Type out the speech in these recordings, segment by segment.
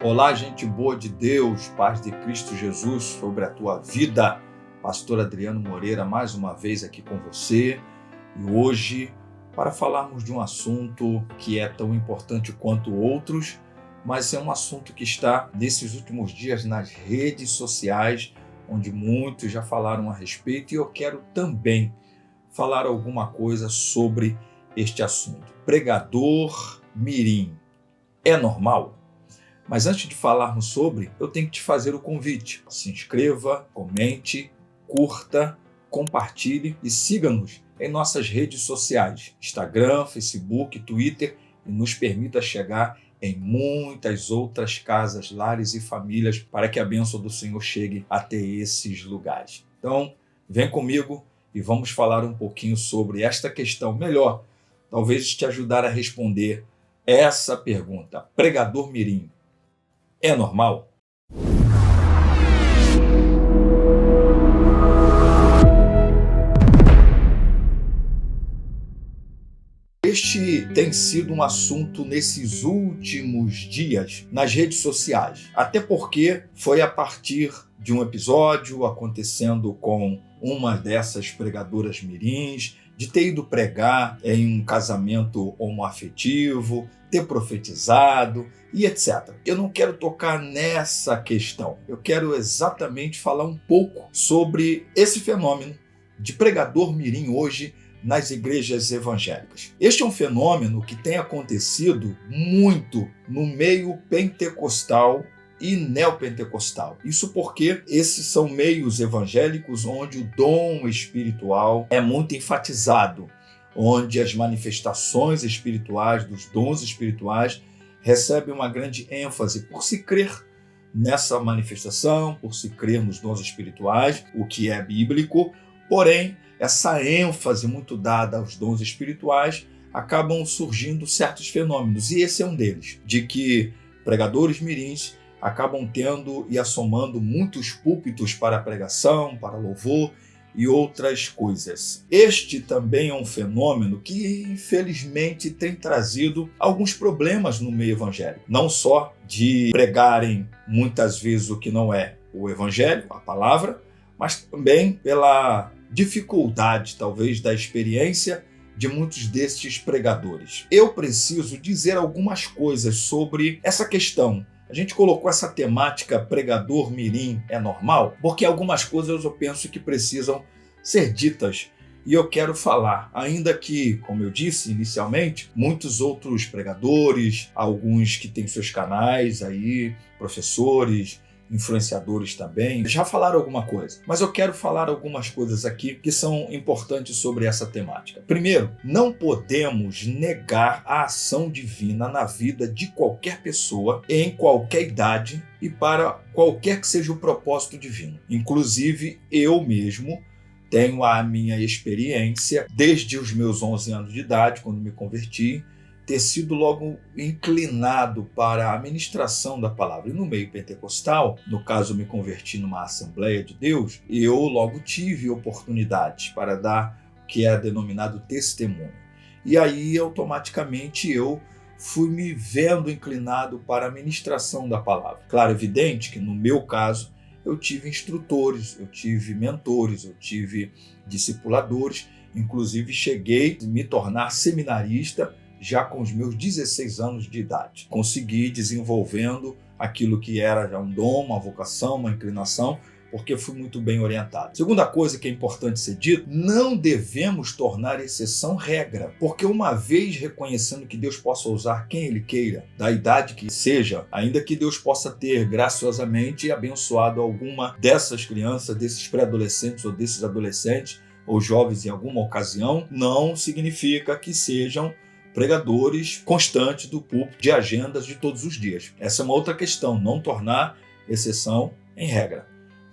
Olá, gente boa de Deus, paz de Cristo Jesus sobre a tua vida. Pastor Adriano Moreira, mais uma vez aqui com você. E hoje, para falarmos de um assunto que é tão importante quanto outros, mas é um assunto que está nesses últimos dias nas redes sociais, onde muitos já falaram a respeito, e eu quero também falar alguma coisa sobre este assunto. Pregador mirim é normal? Mas antes de falarmos sobre, eu tenho que te fazer o convite. Se inscreva, comente, curta, compartilhe e siga-nos em nossas redes sociais, Instagram, Facebook, Twitter, e nos permita chegar em muitas outras casas, lares e famílias para que a bênção do Senhor chegue até esses lugares. Então, vem comigo e vamos falar um pouquinho sobre esta questão. Melhor, talvez te ajudar a responder essa pergunta. Pregador mirim é normal? Este tem sido um assunto nesses últimos dias nas redes sociais, até porque foi a partir de um episódio acontecendo com uma dessas pregadoras mirins, de ter ido pregar em um casamento homoafetivo, ter profetizado e etc. Eu não quero tocar nessa questão. Eu quero exatamente falar um pouco sobre esse fenômeno de pregador mirim hoje nas igrejas evangélicas. Este é um fenômeno que tem acontecido muito no meio pentecostal e neopentecostal. Isso porque esses são meios evangélicos onde o dom espiritual é muito enfatizado, onde as manifestações espirituais, dos dons espirituais, recebem uma grande ênfase por se crer nessa manifestação, por se crer nos dons espirituais, o que é bíblico. Porém, essa ênfase muito dada aos dons espirituais acabam surgindo certos fenômenos, e esse é um deles, de que pregadores mirins acabam tendo e assomando muitos púlpitos para a pregação, para louvor e outras coisas. Este também é um fenômeno que, infelizmente, tem trazido alguns problemas no meio evangélico. Não só de pregarem muitas vezes o que não é o evangelho, a palavra, mas também pela dificuldade, talvez, da experiência de muitos destes pregadores. Eu preciso dizer algumas coisas sobre essa questão. A gente colocou essa temática pregador mirim é normal, porque algumas coisas eu penso que precisam ser ditas. E eu quero falar, ainda que, como eu disse inicialmente, muitos outros pregadores, alguns que têm seus canais aí, professores, influenciadores também, já falaram alguma coisa, mas eu quero falar algumas coisas aqui que são importantes sobre essa temática. Primeiro, não podemos negar a ação divina na vida de qualquer pessoa, em qualquer idade e para qualquer que seja o propósito divino. Inclusive, eu mesmo tenho a minha experiência desde os meus 11 anos de idade, quando me converti, ter sido logo inclinado para a ministração da palavra. E no meio pentecostal, no caso eu me converti numa Assembleia de Deus, eu logo tive oportunidade para dar o que é denominado testemunho. E aí automaticamente eu fui me vendo inclinado para a ministração da palavra. Claro, evidente que no meu caso eu tive instrutores, eu tive mentores, eu tive discipuladores, inclusive cheguei a me tornar seminarista já com os meus 16 anos de idade. Consegui desenvolvendo aquilo que era já um dom, uma vocação, uma inclinação, porque fui muito bem orientado. Segunda coisa que é importante ser dito, não devemos tornar exceção regra, porque uma vez reconhecendo que Deus possa usar quem Ele queira, da idade que seja, ainda que Deus possa ter graciosamente abençoado alguma dessas crianças, desses pré-adolescentes ou desses adolescentes ou jovens em alguma ocasião, não significa que sejam pregadores constantes do púlpito, de agendas de todos os dias. Essa é uma outra questão, não tornar exceção em regra.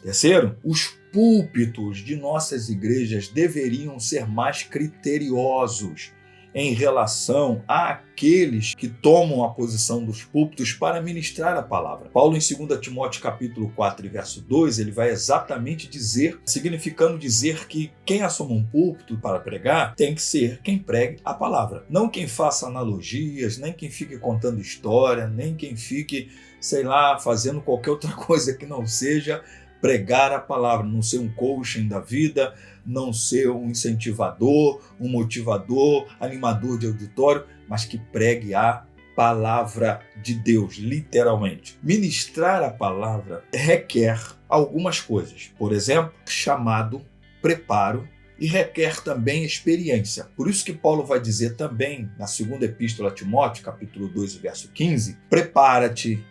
Terceiro, os púlpitos de nossas igrejas deveriam ser mais criteriosos em relação àqueles que tomam a posição dos púlpitos para ministrar a palavra. Paulo, em 2 Timóteo capítulo 4, verso 2, ele vai exatamente dizer, significando dizer que quem assuma um púlpito para pregar tem que ser quem pregue a palavra. Não quem faça analogias, nem quem fique contando história, nem quem fique sei lá, fazendo qualquer outra coisa que não seja pregar a palavra, não ser um coaching da vida, não ser um incentivador, um motivador, animador de auditório, mas que pregue a palavra de Deus, literalmente. Ministrar a palavra requer algumas coisas. Por exemplo, chamado, preparo, e requer também experiência. Por isso que Paulo vai dizer também, na segunda epístola a Timóteo, capítulo 2, verso 15, prepara-te,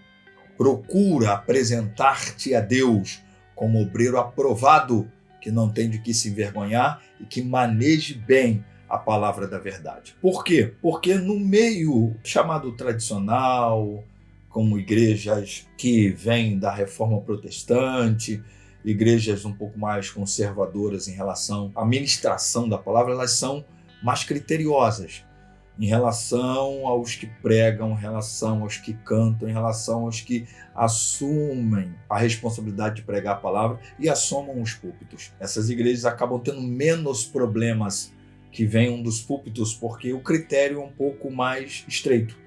procura apresentar-te a Deus como obreiro aprovado, que não tem de que se envergonhar e que maneje bem a palavra da verdade. Por quê? Porque no meio chamado tradicional, como igrejas que vêm da reforma protestante, igrejas um pouco mais conservadoras em relação à ministração da palavra, elas são mais criteriosas em relação aos que pregam, em relação aos que cantam, em relação aos que assumem a responsabilidade de pregar a palavra e assumam os púlpitos. Essas igrejas acabam tendo menos problemas que venham dos púlpitos, porque o critério é um pouco mais estreito.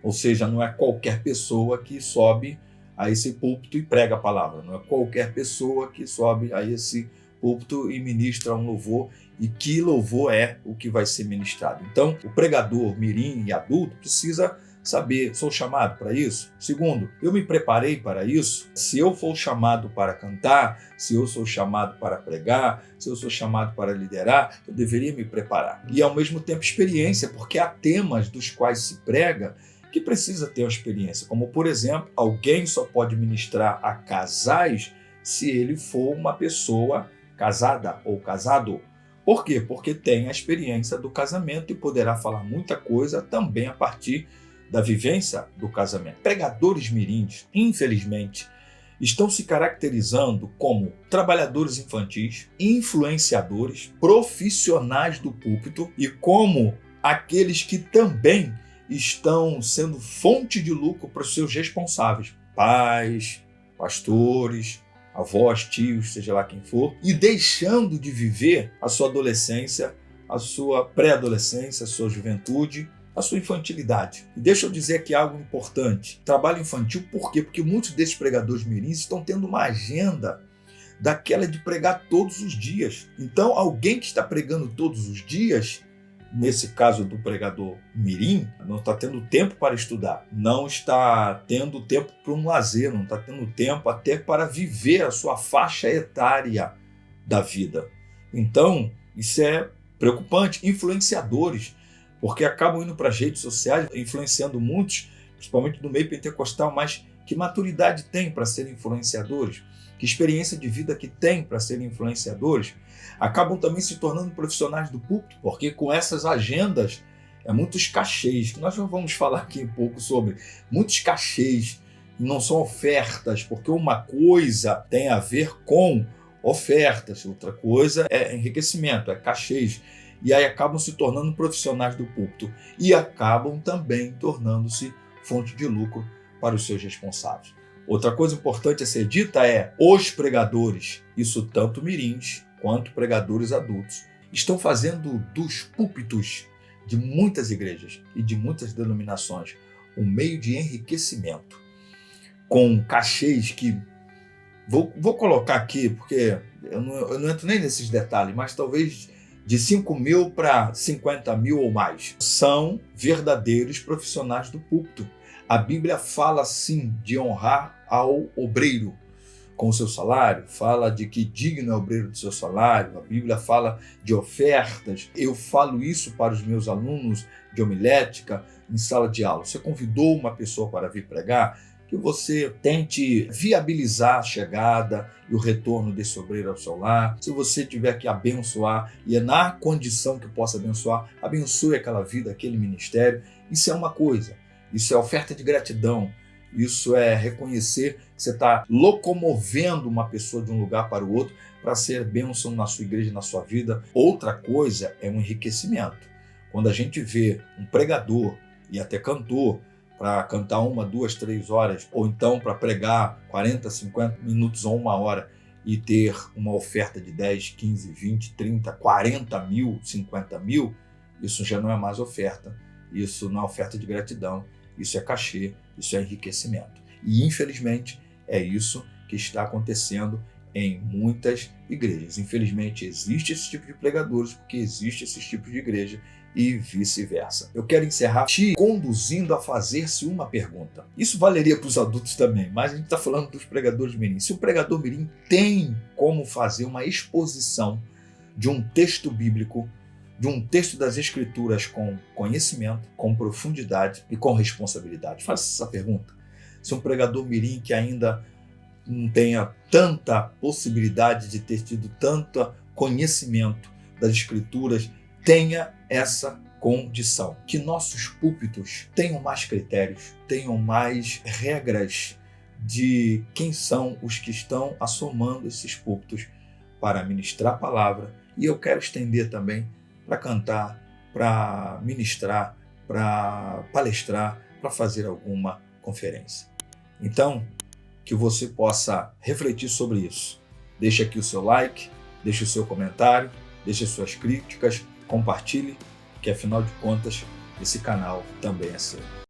Ou seja, não é qualquer pessoa que sobe a esse púlpito e prega a palavra. Não é qualquer pessoa que sobe a esse púlpito e ministra um louvor, e que louvor é o que vai ser ministrado. Então, o pregador mirim e adulto precisa saber, sou chamado para isso? Segundo, eu me preparei para isso? Se eu for chamado para cantar, se eu sou chamado para pregar, se eu sou chamado para liderar, eu deveria me preparar. E ao mesmo tempo experiência, porque há temas dos quais se prega que precisa ter uma experiência, como por exemplo, alguém só pode ministrar a casais se ele for uma pessoa casada ou casado. Por quê? Porque tem a experiência do casamento e poderá falar muita coisa também a partir da vivência do casamento. Pregadores mirins, infelizmente, estão se caracterizando como trabalhadores infantis, influenciadores, profissionais do púlpito e como aqueles que também estão sendo fonte de lucro para os seus responsáveis, pais, pastores, avós, tios, seja lá quem for, e deixando de viver a sua adolescência, a sua pré-adolescência, a sua juventude, a sua infantilidade. E deixa eu dizer aqui algo importante. Trabalho infantil por quê? Porque muitos desses pregadores mirins estão tendo uma agenda daquela de pregar todos os dias. Então, alguém que está pregando todos os dias, nesse caso do pregador mirim, não está tendo tempo para estudar, não está tendo tempo para um lazer, não está tendo tempo até para viver a sua faixa etária da vida. Então, isso é preocupante. Influenciadores, porque acabam indo para as redes sociais, influenciando muitos, principalmente no meio pentecostal, mas que maturidade tem para serem influenciadores? Que experiência de vida que tem para serem influenciadores? Acabam também se tornando profissionais do púlpito, porque com essas agendas, muitos cachês, que nós já vamos falar aqui um pouco sobre, muitos cachês, não são ofertas, porque uma coisa tem a ver com ofertas, outra coisa é enriquecimento, é cachês, e aí acabam se tornando profissionais do púlpito e acabam também tornando-se fonte de lucro para os seus responsáveis. Outra coisa importante a ser dita é: os pregadores, isso tanto mirins quanto pregadores adultos, estão fazendo dos púlpitos de muitas igrejas e de muitas denominações um meio de enriquecimento, com cachês que, vou colocar aqui, porque eu não entro nem nesses detalhes, mas talvez de 5 mil para 50 mil ou mais, são verdadeiros profissionais do púlpito. A Bíblia fala sim de honrar ao obreiro com o seu salário, fala de que digno é o obreiro do seu salário, a Bíblia fala de ofertas. Eu falo isso para os meus alunos de homilética em sala de aula. Você convidou uma pessoa para vir pregar, que você tente viabilizar a chegada e o retorno desse obreiro ao seu lar. Se você tiver que abençoar, e é na condição que possa abençoar, abençoe aquela vida, aquele ministério. Isso é uma coisa, isso é oferta de gratidão, isso é reconhecer que você está locomovendo uma pessoa de um lugar para o outro para ser bênção na sua igreja, na sua vida. Outra coisa é um enriquecimento. Quando a gente vê um pregador e até cantor para cantar 1, 2, 3 horas, ou então para pregar 40, 50 minutos ou 1 hora e ter uma oferta de 10, 15, 20, 30, 40 mil, 50 mil, isso já não é mais oferta, isso não é oferta de gratidão, isso é cachê, isso é enriquecimento. E, infelizmente, é isso que está acontecendo em muitas igrejas. Infelizmente, existe esse tipo de pregadores, porque existe esse tipo de igreja e vice-versa. Eu quero encerrar te conduzindo a fazer-se uma pergunta. Isso valeria para os adultos também, mas a gente está falando dos pregadores mirim. Se o pregador mirim tem como fazer uma exposição de um texto bíblico, de um texto das Escrituras com conhecimento, com profundidade e com responsabilidade. Faça essa pergunta. Se um pregador mirim que ainda não tenha tanta possibilidade de ter tido tanto conhecimento das Escrituras, tenha essa condição. Que nossos púlpitos tenham mais critérios, tenham mais regras de quem são os que estão assomando esses púlpitos para ministrar a palavra. E eu quero estender também para cantar, para ministrar, para palestrar, para fazer alguma conferência. Então, que você possa refletir sobre isso. Deixe aqui o seu like, deixe o seu comentário, deixe suas críticas, compartilhe, que afinal de contas, esse canal também é seu.